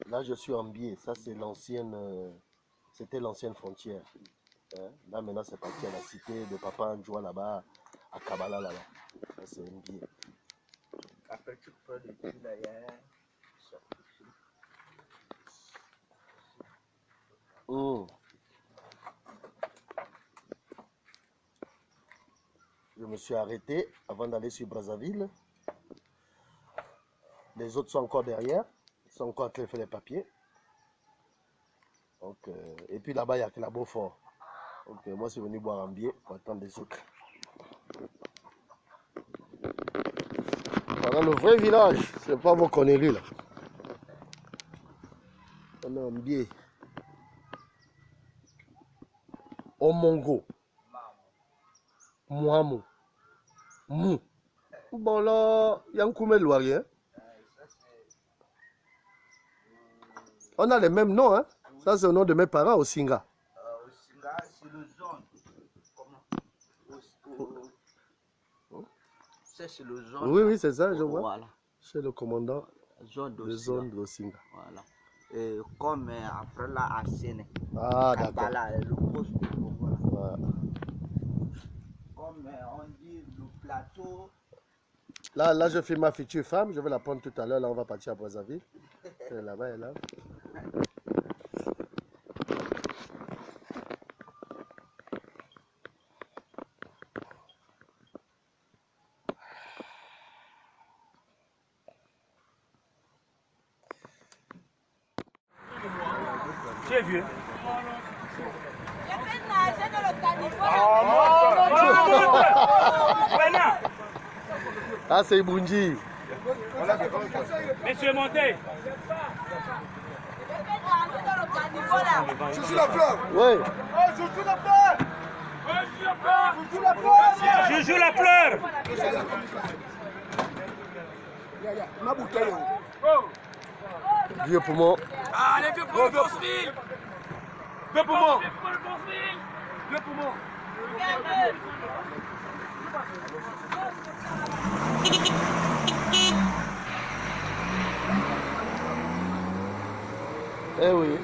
Là, je suis en biais. Ça, c'est l'ancienne. C'était l'ancienne frontière. Hein? Là, maintenant, c'est parti à la cité de Papa Andjoua là-bas, à Kabbalah là-bas. Ça, c'est un biais. Après, tu peux le dire là, il y a Je me suis arrêté avant d'aller sur Brazzaville. Les autres sont encore derrière. Ils sont encore en train de faire les papiers. Donc, et puis là-bas, il y a que la Beaufort. Donc, moi, je suis venu boire un biais pour attendre les autres. Voilà le vrai village. C'est pas vos conneries là. On a un biais. Omongo. Mouamou. Mou. Bon là, il y a un Koumé Loirien. On a les mêmes noms, hein. Ça, c'est le nom de mes parents, Osinga. Osinga, c'est le zone. Comment? C'est le zone. Oui, oui, c'est ça, je vois. Voilà. C'est le commandant Zone de zone d'Osinga. Voilà. Et comme après là, à Séné. Ah, d'accord. Le poste. Voilà. Comme on dit, le plateau. Là, je fais ma future femme. Je vais la prendre tout à l'heure. Là, on va partir à Brazzaville. Là-bas, elle est là. Tu es vieux. J'ai fait nager dans le caniveau. Ah, c'est Ibunji. Monsieur, montez. J'ai fait nager dans le caniveau là. Je suis la fleur. Oui. Je suis la fleur. Je joue la fleur. Ma bouteille. Vieux poumon. Allez, vieux pour le Bosville. Deux poumons. Vieux poumon. Eh oui.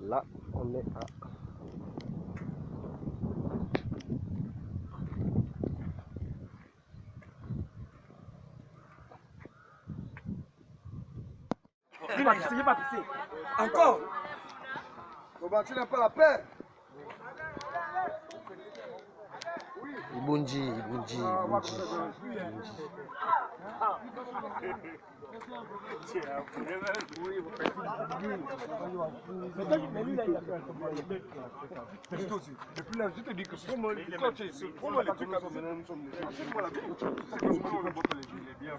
Là, on est à... Encore. Comment tu n'as pas la paix? Ibunji, Ibunji, Ibunji. Et puis là, je te dis que c'est moi, quand tu es pour moi, les trucs à nous sommes les gens. C'est moi la vie. C'est comme ça, on botte les gens, il est bien.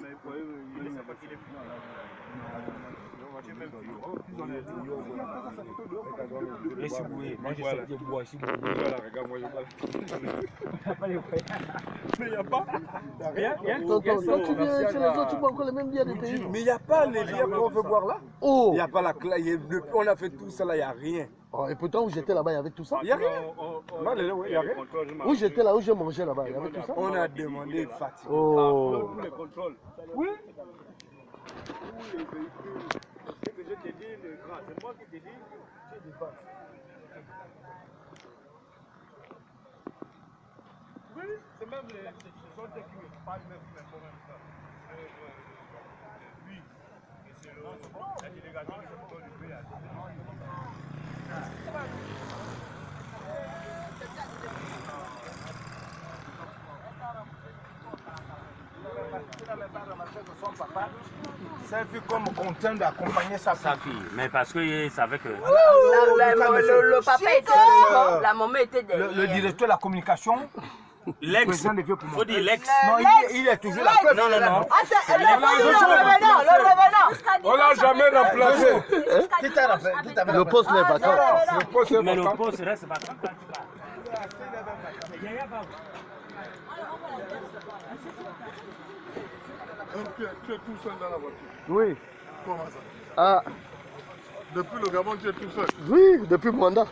Mais pour eux, il ne sait pas qu'il est fini. Et si vous voulez, moi je sais que bois, si vous voulez. Voilà, regarde, moi je parle. Mais il n'y a pas. Toi, tu viens chez les autres, tu bois encore les mêmes bières du pays. Mais il n'y a pas les bières qu'on veut boire là. Oh. Il n'y a pas la clé. On a fait tout ça là, il n'y a rien. Oh, et pourtant, où j'étais là-bas, il y avait tout ça. Il n'y a rien. Il n'y a rien. Où j'étais là, où j'ai mangé là-bas, il y avait tout ça. On a demandé Fatih. Oh. Oui. Ce que je t'ai dit, le grand, c'est moi qui t'ai dit, tu dépasses. Oui, c'est même les sont qui me parlent même ça. Oui. Et c'est la délégation qui se donne le pays à C'est vu comme content d'accompagner sa fille. Mais parce qu'il savait que. Le papa était dehors, la maman était derrière. Le directeur de la communication, L'ex. Président de vieux pour moi. Faut dire l'ex. Non, il est toujours là. Non, non, non. Ah, c'est le revenant. On l'a jamais remplacé. Qui t'a rappelé? Qui t'a Le poste n'est vacant. Le poste est Mais le vacant. poste reste vacant. Tu es tout seul dans la voiture. Oui. Comment ça? Ah, Depuis le Gabon, tu es tout seul. oui, depuis Mwanda.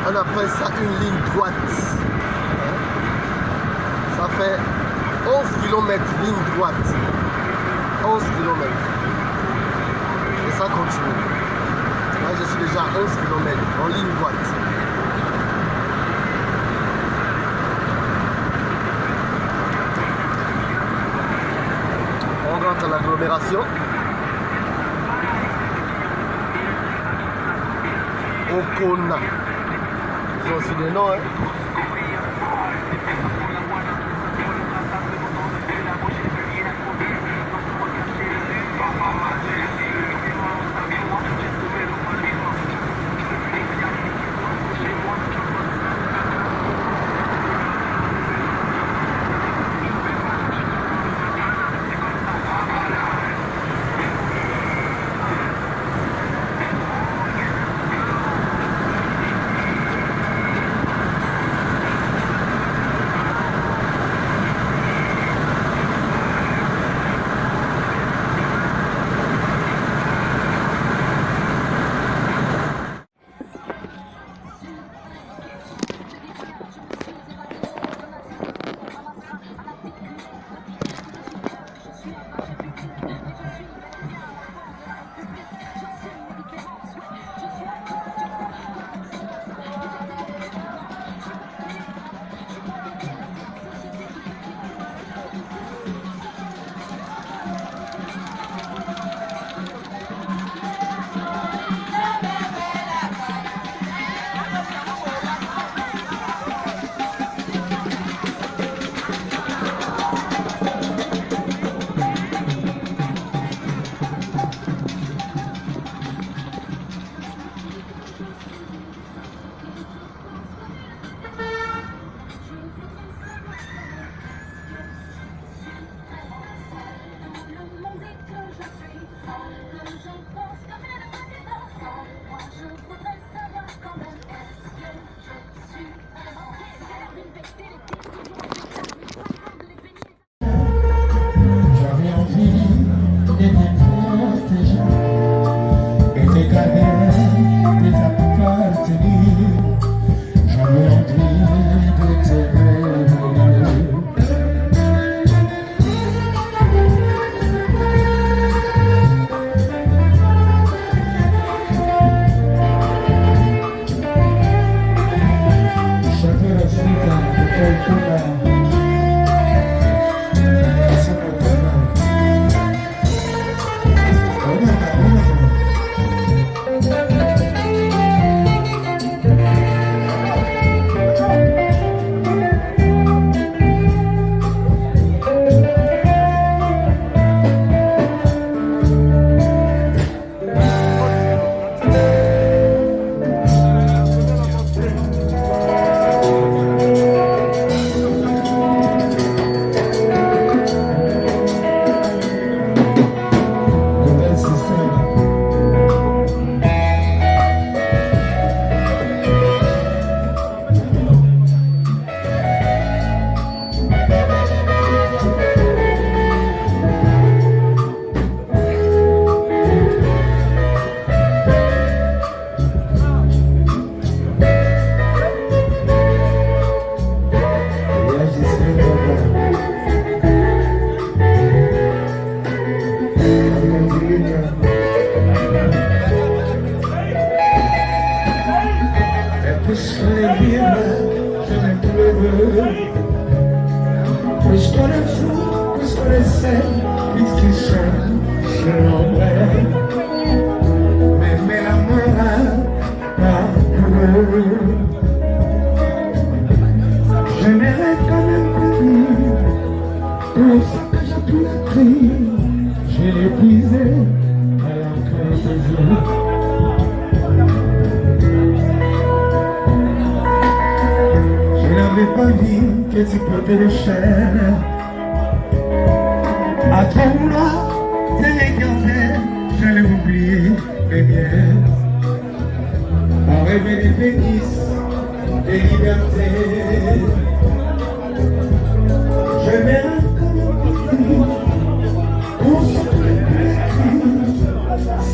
On appelle ça une ligne droite. Ça fait 11 km ligne droite. 11 km. Et ça continue. Là, je suis déjà à 11 km en ligne droite. On rentre à l'agglomération. Okona. Ils ont aussi des noms, hein.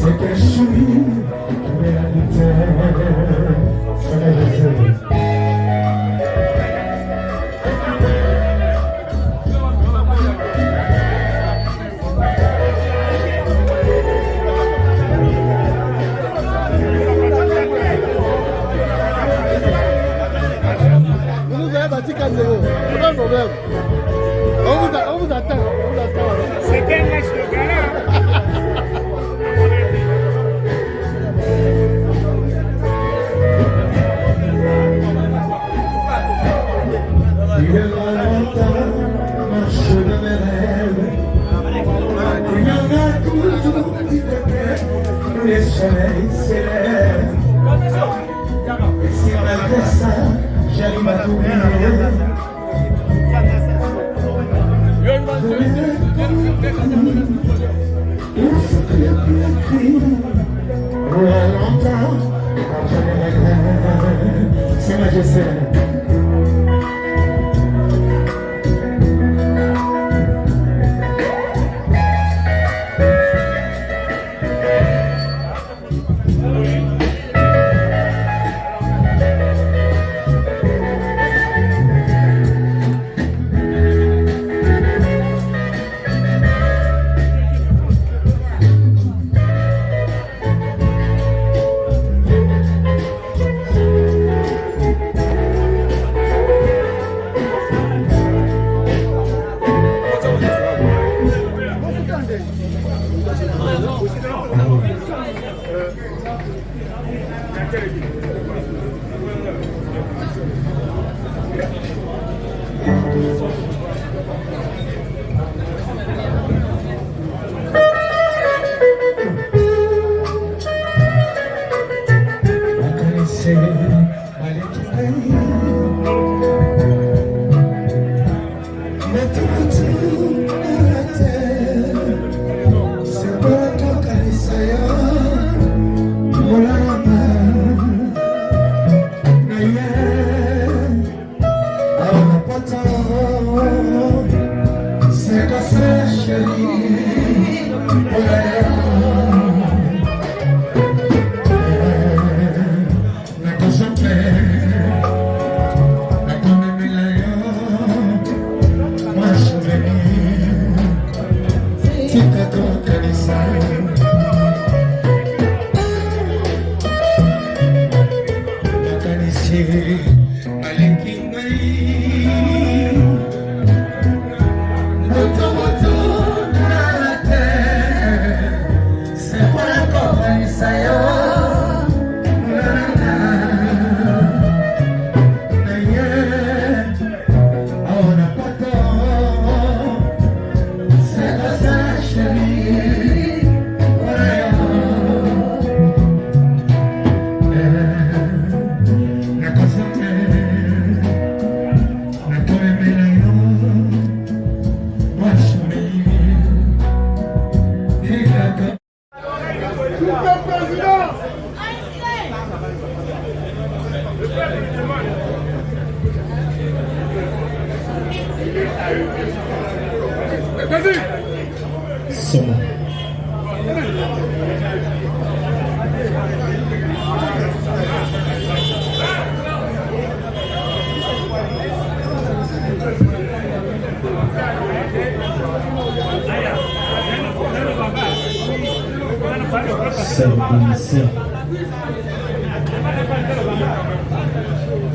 C'est que je suis, problème. On vous attend. C'était un match de gala. Il y a longtemps, marche de mes rêves. Il y en a toujours qui te plaît, le soleil s'élève. Et si malgré ça, j'arrive à t'oublier. Il se fait plus écrit. Oh, longtemps, quand je les regrette, c'est moi je sais.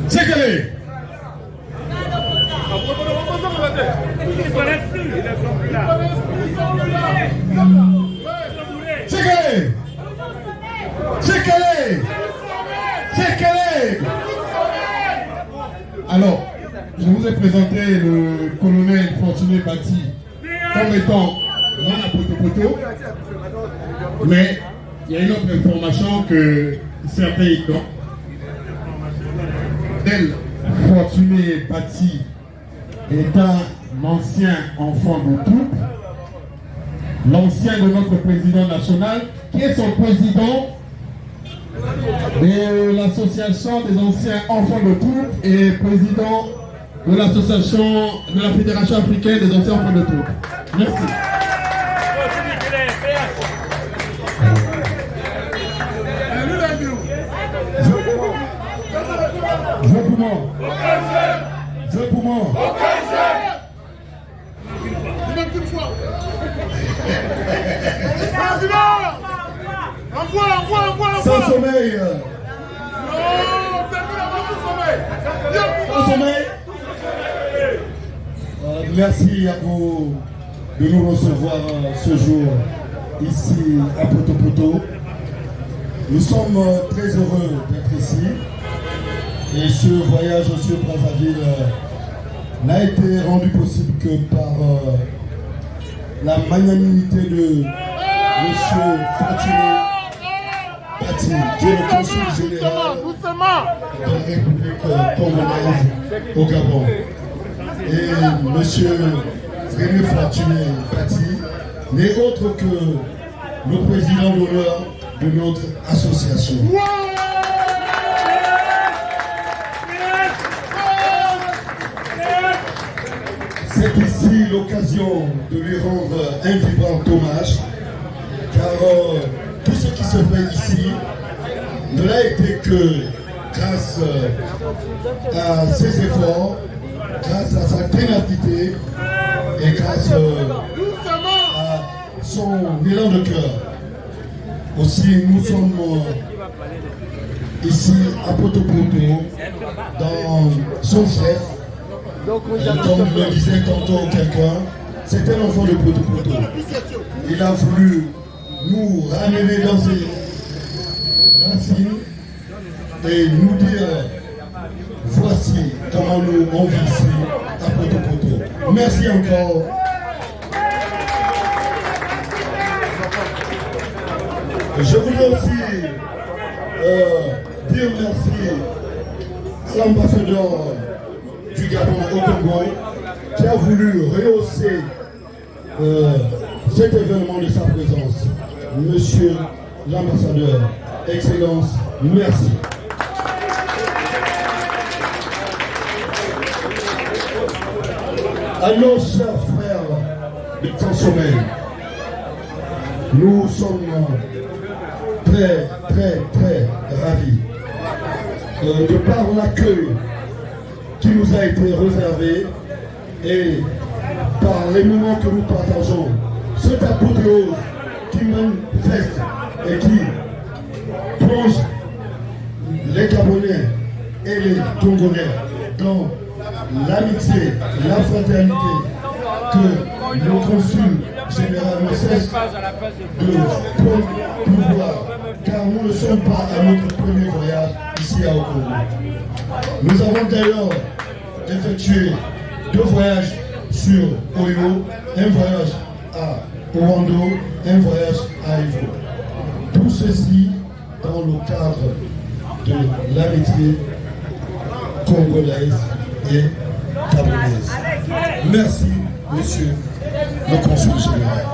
Check-les. Alors, je vous ai présenté le colonel Fortuné Bati comme étant mon poto-poto, mais il y a une autre information que certains ignorent. Fortuné Bati est un ancien enfant de troupe, l'ancien de notre président national, qui est son président de l'association des anciens enfants de troupe et président de l'association de la Fédération africaine des anciens enfants de troupe. Merci. Je poumon. Sans sommeil. Sans sommeil. Merci à vous de nous recevoir ce jour ici à Poto Poto. Nous sommes très heureux d'être ici. Et ce voyage sur Brazzaville n'a été rendu possible que par la magnanimité de M. Fortuné Bati, qui est le consul général de la République congolaise au Gabon. Et M. Rémi Fortuné Bati n'est autre que le président d'honneur de notre association. C'est ici l'occasion de lui rendre un vibrant hommage, car tout ce qui se fait ici ne l'a été que grâce à ses efforts, grâce à sa ténacité et grâce à son élan de cœur. Aussi, nous sommes ici à Poto Poto, dans son chef. Comme le disait tantôt quelqu'un, c'est un enfant de Poto Poto. Il a voulu nous ramener dans ses racines et nous dire voici comment nous on vit ici à Poto Poto. Merci encore. Je voudrais aussi dire merci à l'ambassadeur du Gabon au Congo qui a voulu rehausser cet événement de sa présence. Monsieur l'ambassadeur, Excellence, merci. À nos chers frères de Consommer, nous sommes très ravis de par l'accueil qui nous a été réservé et par les moments que nous partageons, cette apothéose qui manifeste et qui plonge les Gabonais et les Congolais dans l'amitié, la fraternité que le consul général ne cesse de promouvoir, car nous ne sommes pas à notre premier voyage ici à Congo. Nous avons d'ailleurs effectué 2 voyages sur Oyo, un voyage à Ouando, un voyage à Ivo. Tout ceci dans le cadre de l'amitié congolaise et gabonaise. Merci, monsieur le consul général.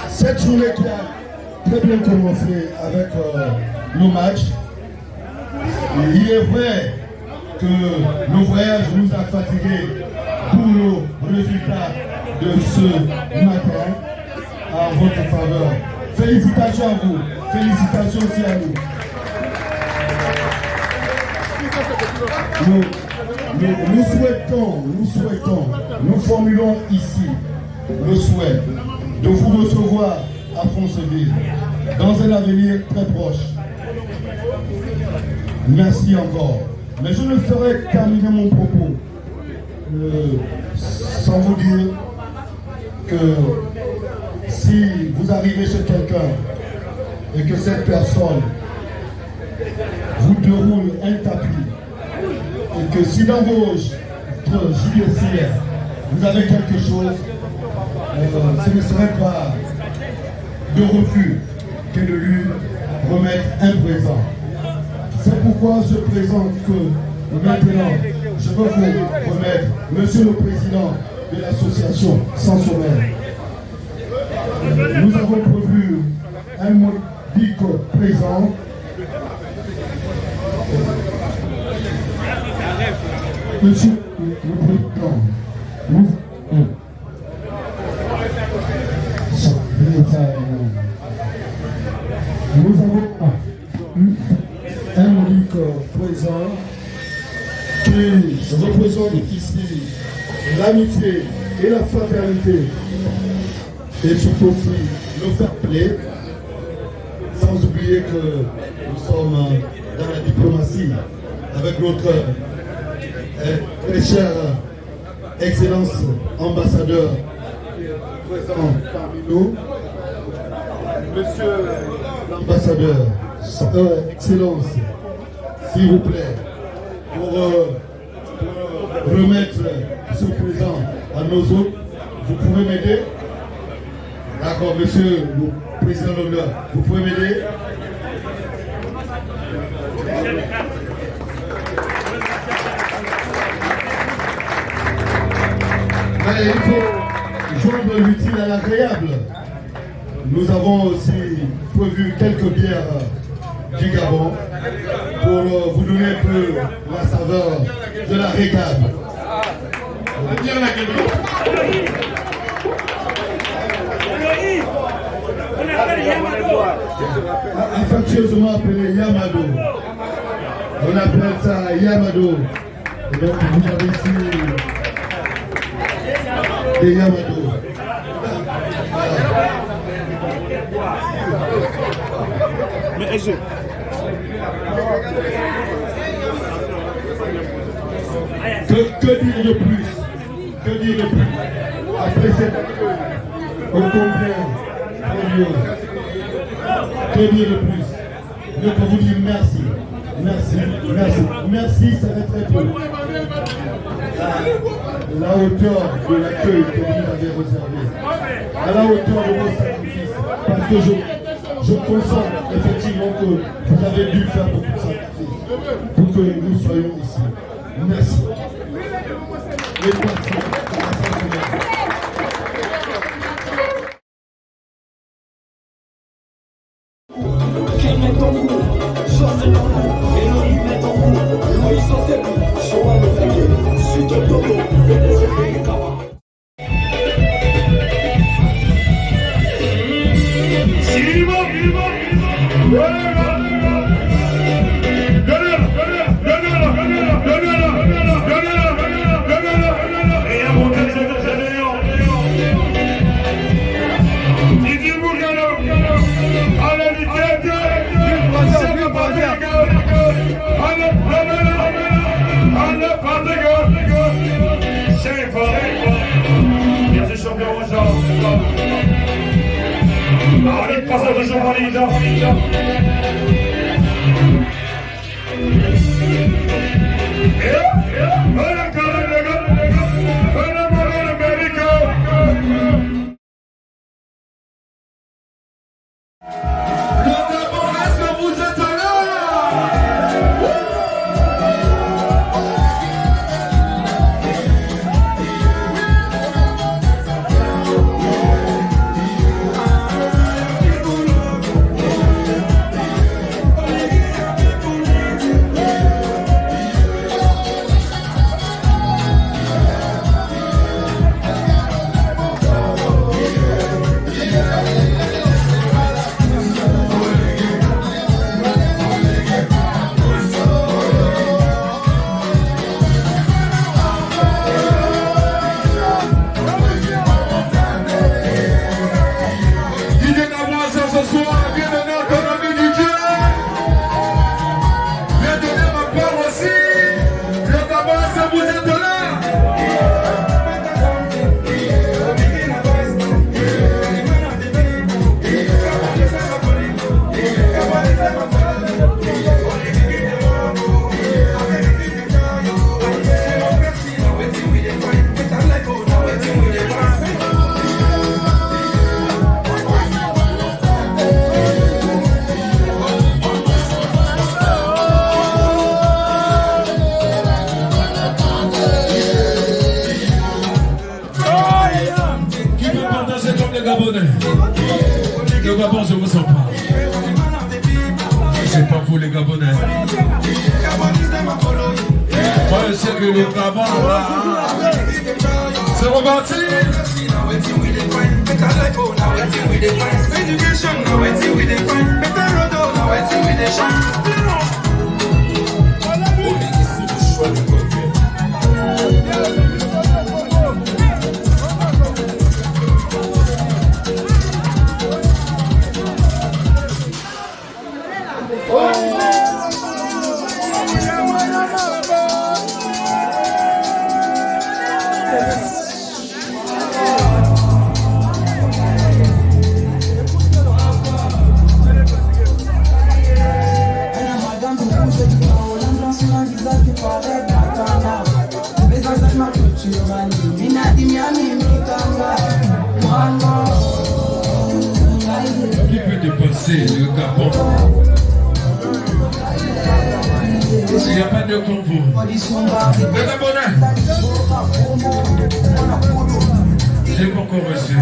Cette journée qui a très bien commencé avec nos matchs. Il est vrai que le voyage nous a fatigués pour le résultat de ce matin à votre faveur. Félicitations à vous, félicitations aussi à nous. Nous souhaitons, nous formulons ici le souhait de vous recevoir à Franceville dans un avenir très proche. Merci encore. Mais je ne ferai terminer mon propos sans vous dire que si vous arrivez chez quelqu'un et que cette personne vous déroule un tapis et que si dans votre JDCR vous avez quelque chose, ce ne serait pas de refus que de lui remettre un présent. C'est pourquoi ce présent que maintenant je veux vous remettre, Monsieur le Président de l'association Sans Sommeil. Nous avons prévu un modique présent. Monsieur le Président, nous avons un modique présent qui représente ici l'amitié et la fraternité et surtout le fair play, sans oublier que nous sommes dans la diplomatie avec notre très cher Excellence ambassadeur présent parmi nous, Monsieur l'ambassadeur, Excellence, s'il vous plaît, pour remettre ce présent à nos hôtes, vous pouvez m'aider? D'accord, Monsieur le Président d'honneur, vous pouvez m'aider? Mais il faut joindre l'utile à l'agréable. Nous avons aussi prévu quelques bières du Gabon pour vous donner un peu la saveur de la récade. Affectueusement appelé Yamado. On appelle ça Yamado. Et donc vous avez ici des Yamado. Mais je... Que dire de plus? Que dire de plus? Après cette au complet, que dire de plus? Je peux vous dire merci. Merci, merci, merci, ça va très peu. À la hauteur de l'accueil que vous avez réservé, à la hauteur de vos sacrifices, parce que je consens effectivement que vous avez dû faire beaucoup de sacrifices pour que nous soyons ici. Merci. Et merci. Le Gabon, je vous sens pas. C'est pas vous les Gabonais. Moi je sais que le Gabon là, c'est reparti. le Gabon. Il n'y a pas de convoi. Le Gabonais. J'ai pas encore reçu.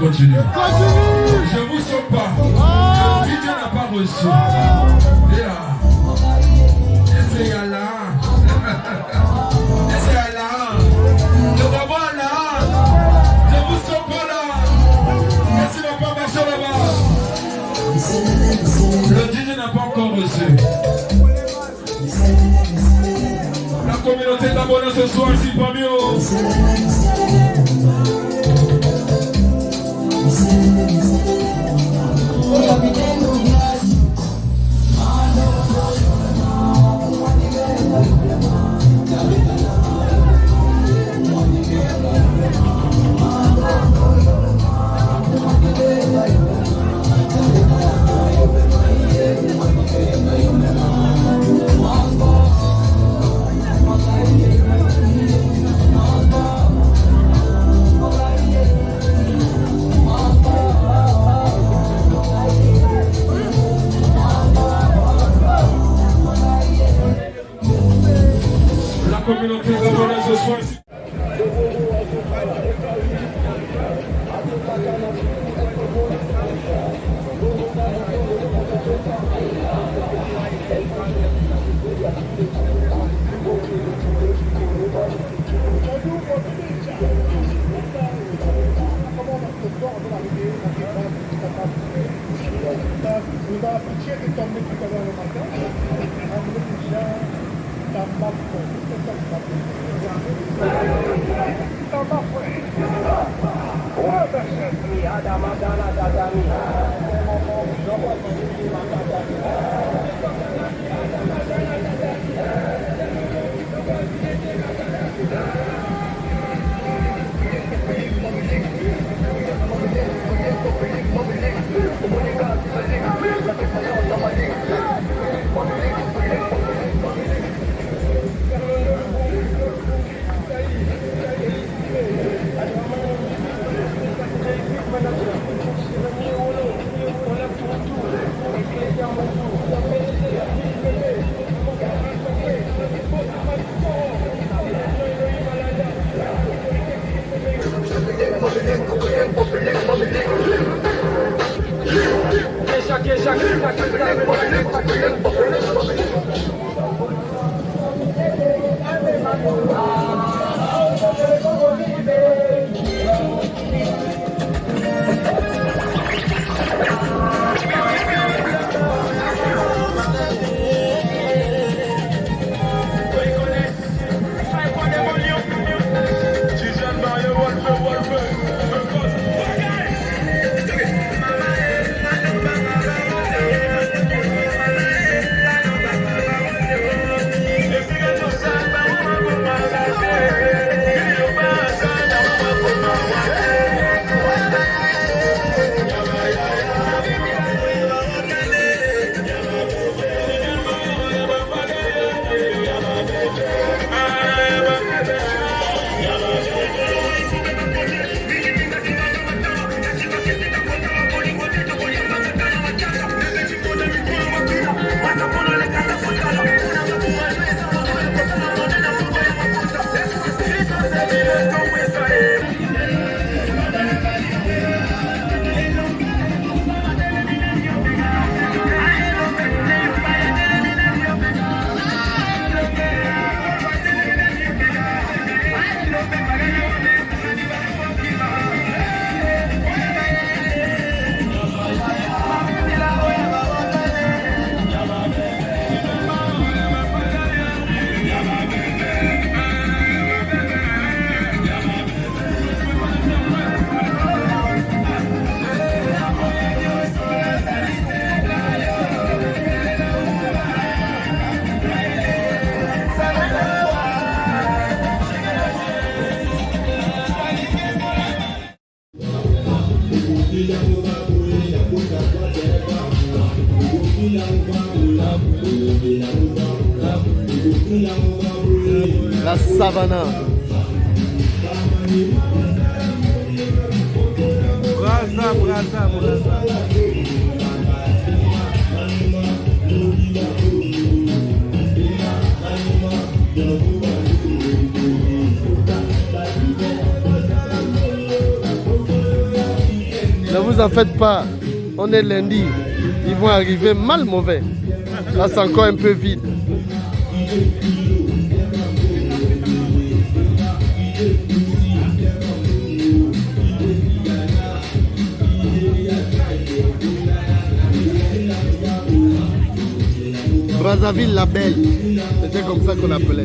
Continue. Je vous sens pas. Le DJ n'a pas reçu. C'est là. C'est là. Le Gabon là. Je vous sens pas là. Merci de pas marcher là-bas. Le DJ n'a pas encore reçu. La communauté d'abonnés ce soir, c'est pas mieux. Communauté gabonaise ce soir. La savana. Braza, braza, braza. Ne vous en faites pas, on est lundi, ils vont arriver mal mauvais. Là c'est encore un peu vide. Brazzaville la belle, c'était comme ça qu'on appelait.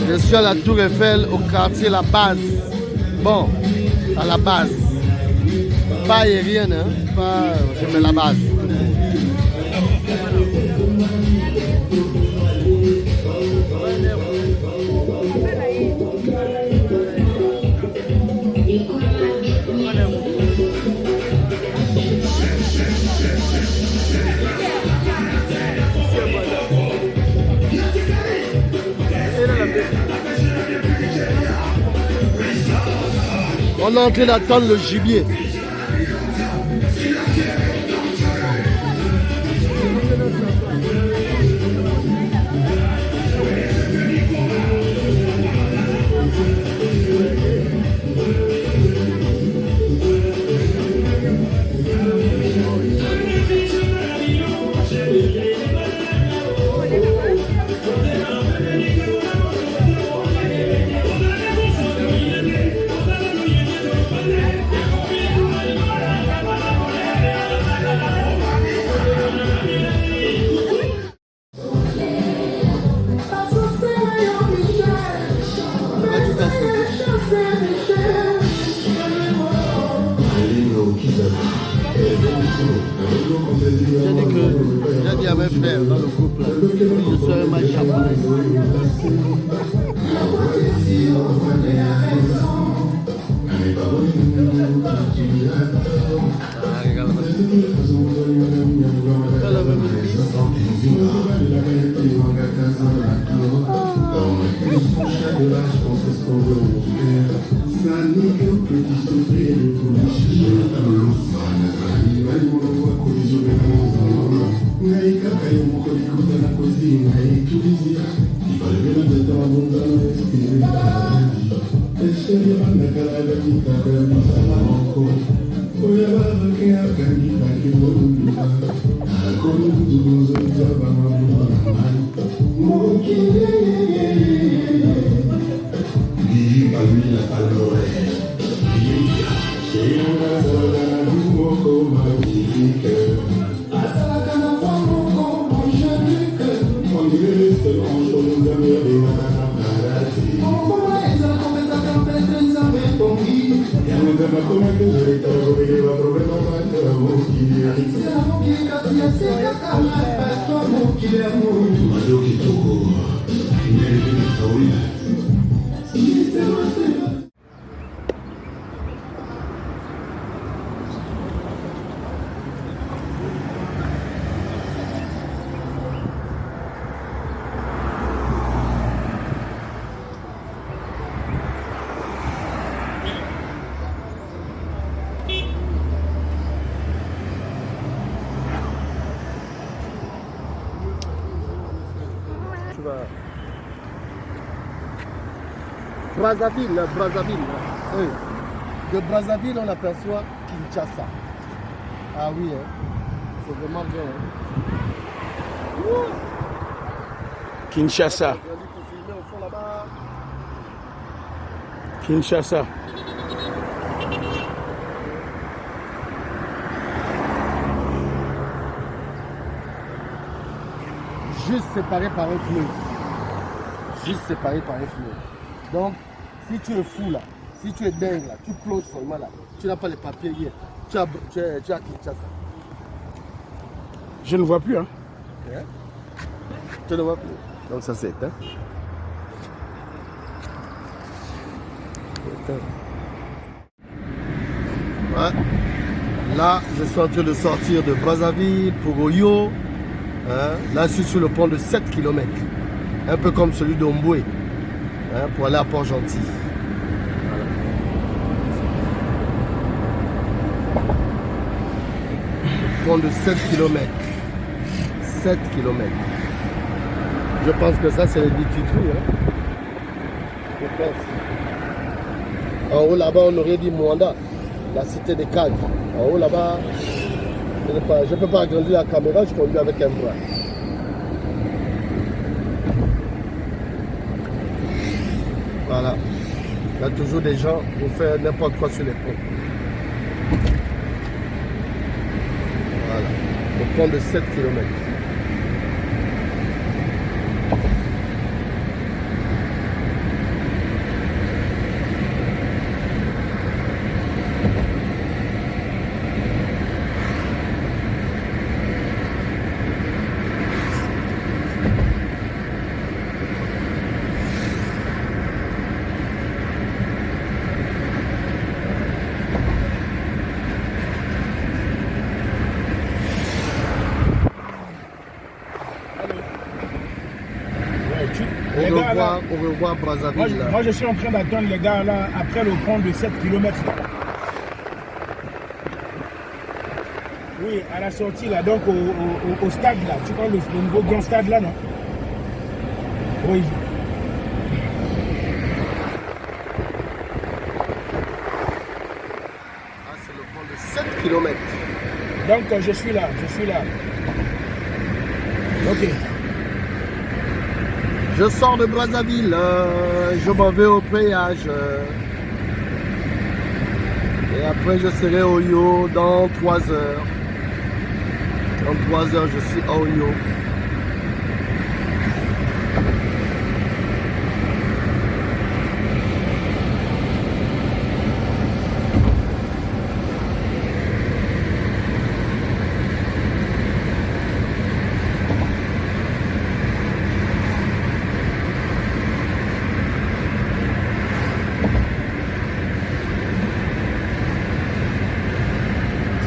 Je suis à la Tour Eiffel au quartier La Base. Bon, à la base. Pas aérienne, hein? Pas, je mets la base. On est en train d'attendre le gibier. J'ai dit à mes frères dans le groupe là, je serai mal japonais. Ah, regarde. Brazzaville, Brazzaville. Oui. De Brazzaville, on aperçoit Kinshasa. Ah oui, hein. C'est vraiment bien. Hein. Kinshasa. Kinshasa. Juste séparé par un fleuve. Juste séparé par un fleuve. Donc, si tu es fou là, si tu es dingue là, tu plonges seulement là, tu n'as pas les papiers hier, Tu es à Kinshasa. Je ne vois plus. Hein. Hein? Tu ne vois plus. Donc ça c'est éteint. Ouais. Là, je suis en train de sortir de Brazzaville pour Oyo. Hein? Là, je suis sur le pont de 7 km. Un peu comme celui d'Omboué. Hein? Pour aller à Port-Gentil. Voilà. Le pont de 7 km. 7 km. Je pense que ça, c'est le Dititri. Hein? Je pense. En haut, là-bas, on aurait dit Mwanda. La cité des cadres. En haut là-bas, je ne peux pas agrandir la caméra, je conduis avec un bras. Voilà. Il y a toujours des gens pour faire n'importe quoi sur les ponts. Voilà. Le pont de 7 km. On revoit Brazzaville. Moi, je suis en train d'attendre les gars là, après le pont de 7 km. Oui, à la sortie là, donc au stade là. Tu vois le nouveau grand stade là, non? Oui. Ah, c'est le pont de 7 km. Donc, je suis là. Ok. Je sors de Brazzaville, je m'en vais au péage. Et après, je serai au Oyo dans 3 heures. Dans 3 heures, je suis à Oyo.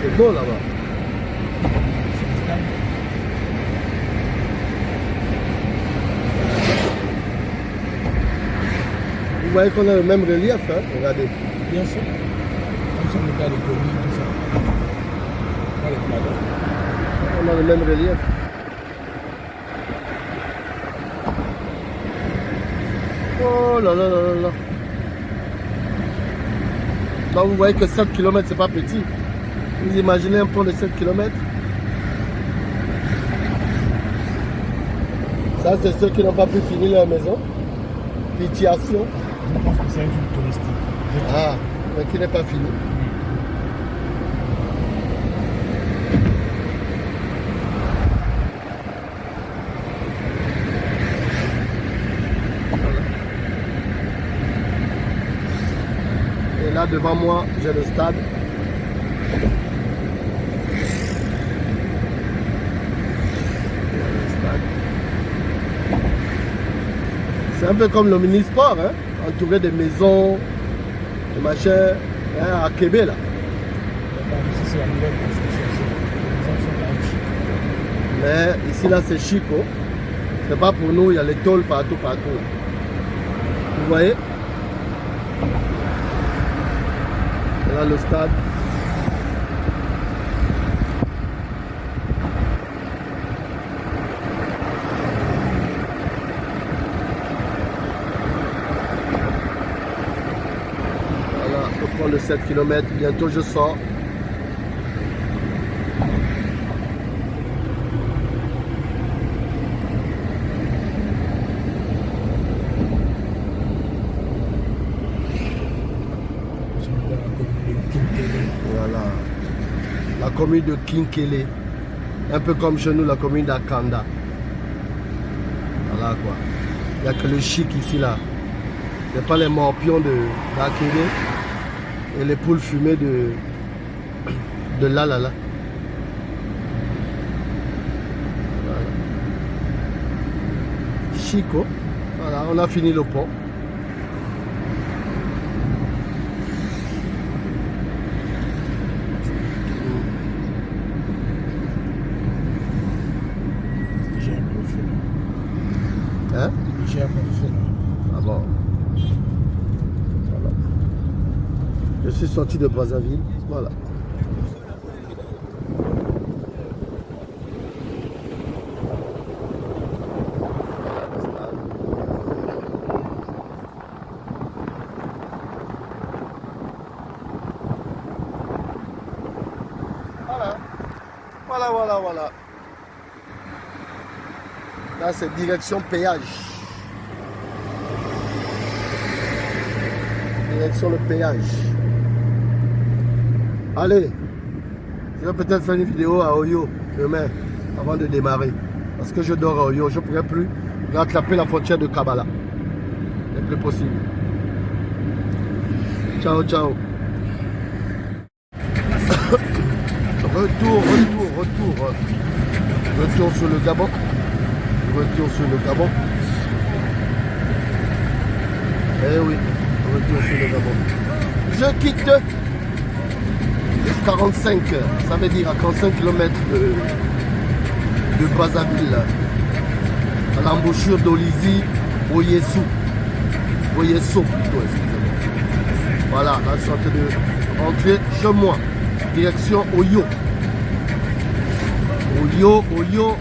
C'est beau là-bas. Vous voyez qu'on a le même relief, hein? Regardez. Bien sûr. Comme ça, on a les communes, tout ça. On a le même relief. Oh là là là là là. Là, vous voyez que 7 km, c'est pas petit. Vous imaginez un pont de 7 km? Ça, c'est ceux qui n'ont pas pu finir leur maison. Pitiation. Je pense que c'est un truc touristique. Ah, mais qui n'est pas fini. Et là, devant moi, j'ai le stade. C'est un peu comme le mini-sport, hein? Entouré de maisons, de machins, hein, à Québec là. Ici, c'est la nouvelle construction. Mais ici là, c'est chic, oh. C'est pas pour nous, il y a les tôles partout. Vous voyez? Et là, le stade. Le 7 km, bientôt je sors. Voilà. La commune de Kinkele. Un peu comme chez nous, la commune d'Akanda. Voilà quoi. Il n'y a que le chic ici là. Il n'y a pas les morpions d'Akele. Et les poules fumées De là, là, là. Voilà. Chico. Voilà, on a fini le pont. Hein? Ah bon. Voilà. Je suis sorti de Brazzaville. Voilà. Voilà. Là, c'est direction péage. Direction le péage. Allez, je vais peut-être faire une vidéo à Oyo demain, avant de démarrer. Parce que je dors à Oyo, je ne pourrai plus rattraper la frontière de Kabbalah. Le plus possible. Ciao. Retour sur le Gabon. Eh oui, retour sur le Gabon. Je quitte 45, ça veut dire à 45 km de Brazzaville, à l'embouchure d'Olizy, Oyesso plutôt, excusez-moi. Voilà, là je suis en train de rentrer chez moi, direction Oyo. Oyo,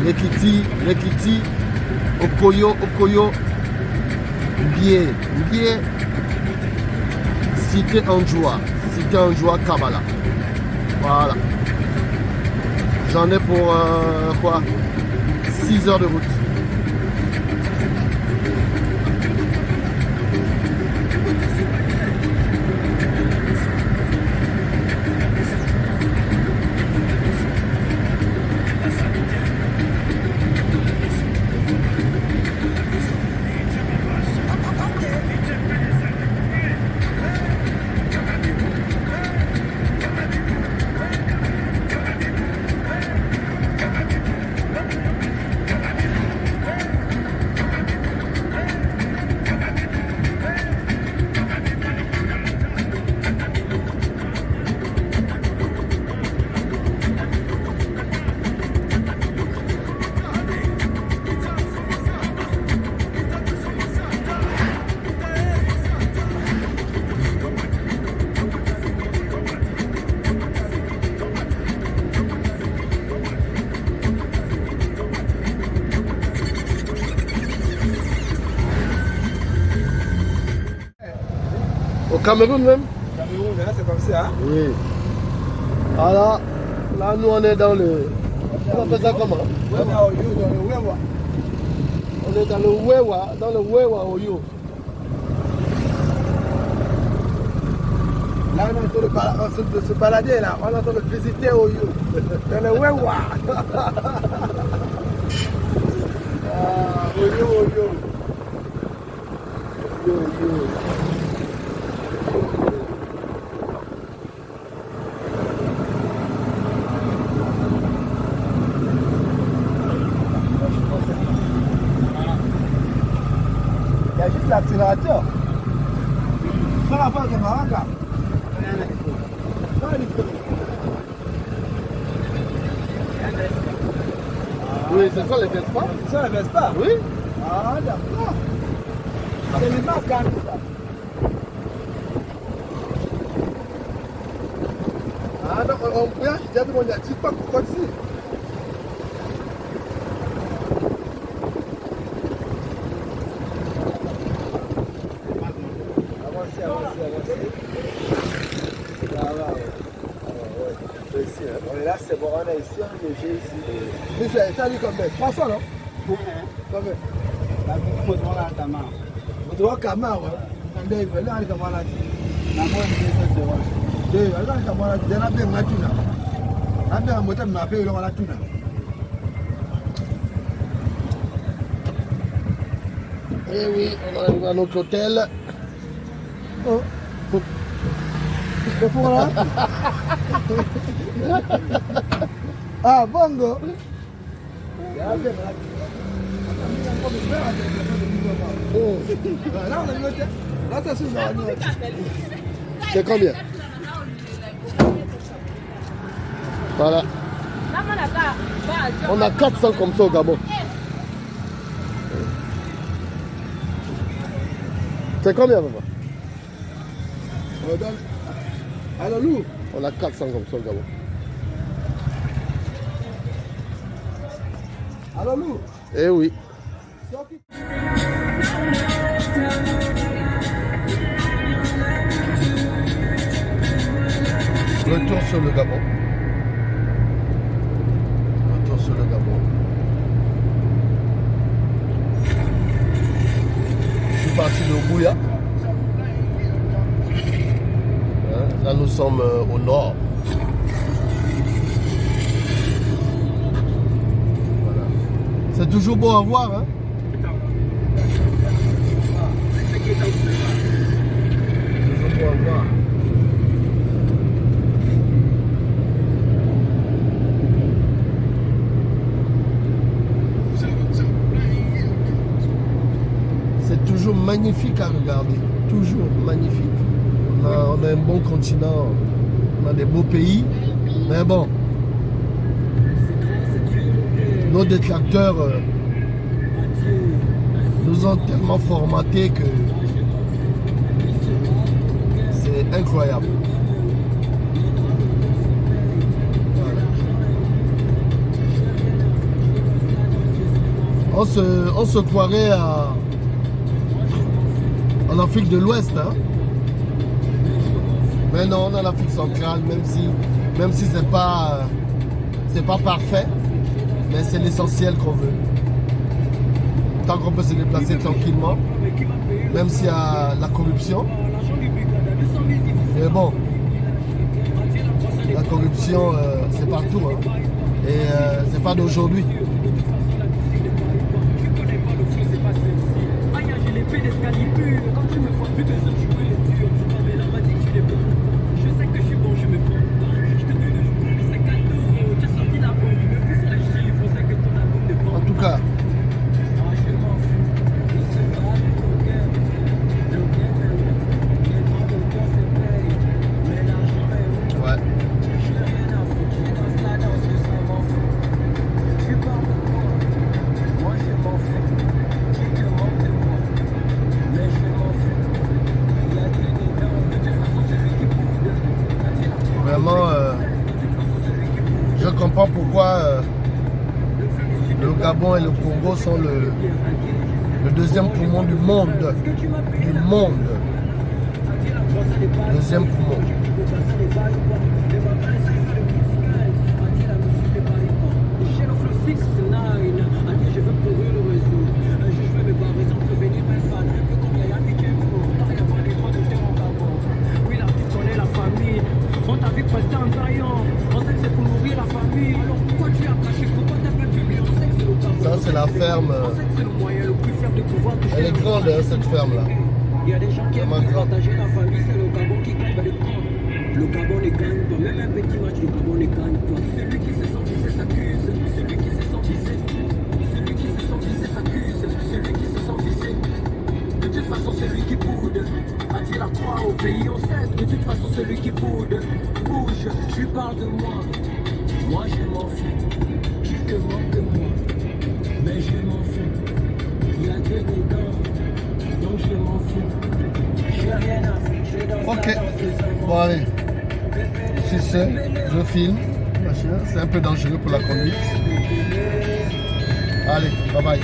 Lekiti, Okoyo, Mbie, Cité Anjoua, Kabbalah. Voilà. J'en ai pour 6 heures de route. Au Cameroun même? Cameroun, là, c'est comme ça. Hein? Oui. Alors, là, nous, on est dans le... On appelle ça comment? On est à Oyo, dans le Wewa. On est dans le Wewa Oyo. Là, on est en train de se balader, là. On est en train de visiter Oyo. Dans le Wewa. Oyo. Il y a juste l'accélérateur. Sans la porte de Maraca. Oui, c'est ça les Vespa? C'est ça les Vespa? Oui. Ah, d'accord. C'est les marques, ça. Ah, donc on peut déjà demander à TikTok pour quoi ici? Avancez. Là, ici, hein. On est là, c'est bon, on est ici, on est léger ici. Mais ça dit combien? 300, non? Combien? Kutoka Kamawa, ndio hivyo leo alikamwana ati. Na mmoja ndio sasa. Ndio, alikamwana ati na bia ngatuna. Ndio mmoja mnape yule wala tuna. Eh oui, on arrive à notre hôtel. Oh. Le voilà. Ah, bongo. C'est combien? Voilà. On a 400 comme ça au Gabon. C'est combien, papa? On a 400 comme ça au Gabon. Eh oui. Retour sur le Gabon. Retour sur le Gabon. Je suis parti de Bouya. Là, nous sommes au nord. Voilà. C'est toujours beau à voir, hein? Toujours beau à voir. C'est toujours magnifique à regarder. Toujours magnifique. On a un bon continent, on a des beaux pays, mais bon, nos détracteurs nous ont tellement formatés que c'est incroyable. Voilà. On se croirait en Afrique de l'Ouest, hein? Mais non, on a l'Afrique centrale, même si c'est pas parfait, mais c'est l'essentiel qu'on veut. Tant qu'on peut se déplacer tranquillement, même s'il y a la corruption. Mais bon, la corruption, c'est partout, hein. Et c'est pas d'aujourd'hui. En tout cas, ouais. Vraiment, je comprends pourquoi le Gabon et le Congo sont le deuxième poumon du monde. Du monde. Deuxième poumon. On t'a vu prester en taillant, on sait que c'est pour nourrir la famille. Alors pourquoi tu as caché, pourquoi t'as pas publié? On sait que c'est le Gabon. Ça c'est la ferme. On sait que c'est le moyen le plus fiable de pouvoir toucher. Elle est grande, hein, cette ferme là. Il y a des gens qui aiment partager la famille, c'est le Gabon qui gagne le prendre. Le Gabon ne gagne pas, même un petit match, le Gabon ne gagne pas. Celui qui se sent visé s'accuse, celui qui se sent visé. Celui qui se sent visé s'accuse, celui qui se sent visé. De toute façon, celui qui boude a-t-il la croix au pays au sait. De toute façon, celui qui boude bouge, tu parles de moi. Moi, je m'en fous. Qui te manque de moi? Mais je m'en fous. Il y a que des dents, donc je m'en fous. J'ai rien à faire, je danse Ok. la danse des amants. Bon allez. Si c'est, je filme. C'est un peu dangereux pour la conduite. Allez, bye bye.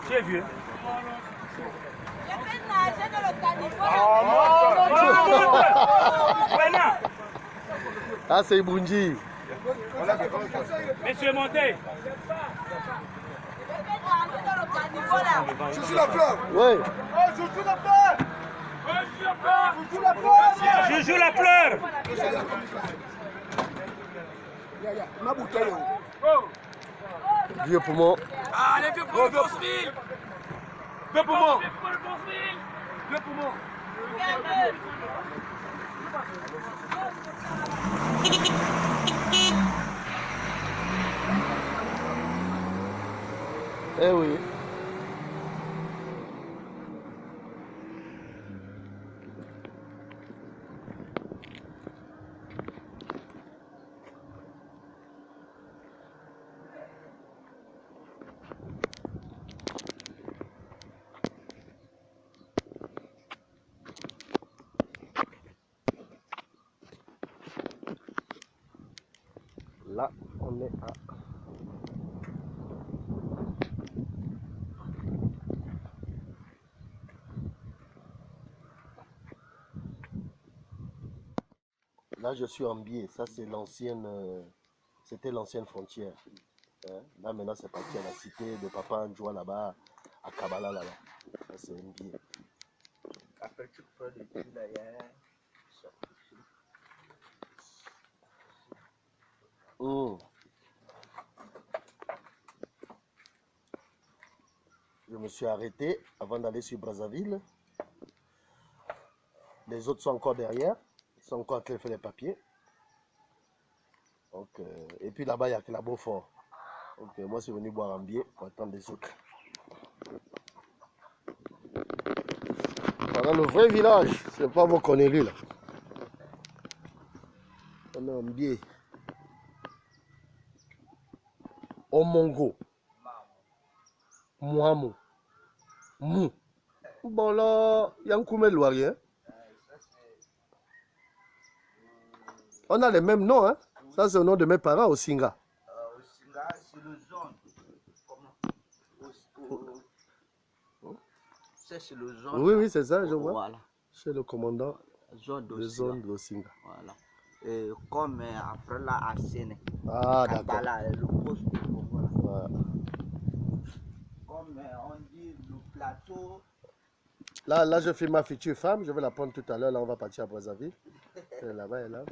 Tu es vieux. J'ai fait nager dans le caniveau. Voilà. Ah, c'est Bunji. Monsieur, montez. J'ai fait nager dans le caniveau là. Je suis la fleur. Oui. Je suis la fleur. Juju la fleur. Ma bouteille. Vieux poumon. Allez, vieux pour le Bosville. Deux poumons. Vieux pour moi. Eh oui. Là, on est à... Là, je suis en biais. Ça, c'est l'ancienne... C'était l'ancienne frontière. Hein? Là, maintenant, c'est parti à la cité de Papa Ndjoua là-bas, à Kabbalah là-bas. Ça, c'est un biais. Après, tu prends des petits là, Je me suis arrêté avant d'aller sur Brazzaville. Les autres sont encore derrière. Ils sont encore en train de faire les papiers. Donc, et puis là-bas, il y a que la Beaufort. Donc, moi, je suis venu boire un biais pour attendre les autres. Voilà le vrai village. C'est pas vos conneries là. On est en biais. Omongo. Mouamou. Mou. Bon là, il y a un Koumé Loirien. On a les mêmes noms, hein. Ça, c'est le nom de mes parents, Osinga. Osinga, c'est le zone. C'est le zone. Oui, oui, c'est ça, je vois. Voilà. C'est le commandant Zone de zone d'Osinga. Voilà. Et comme après là, à Séné. Ah, d'accord. Le poste du Congo, là. Voilà. Comme on dit, le plateau. Là, je fais ma future femme. Je vais la prendre tout à l'heure. Là, on va partir à Brazzaville. Là-bas, elle est là.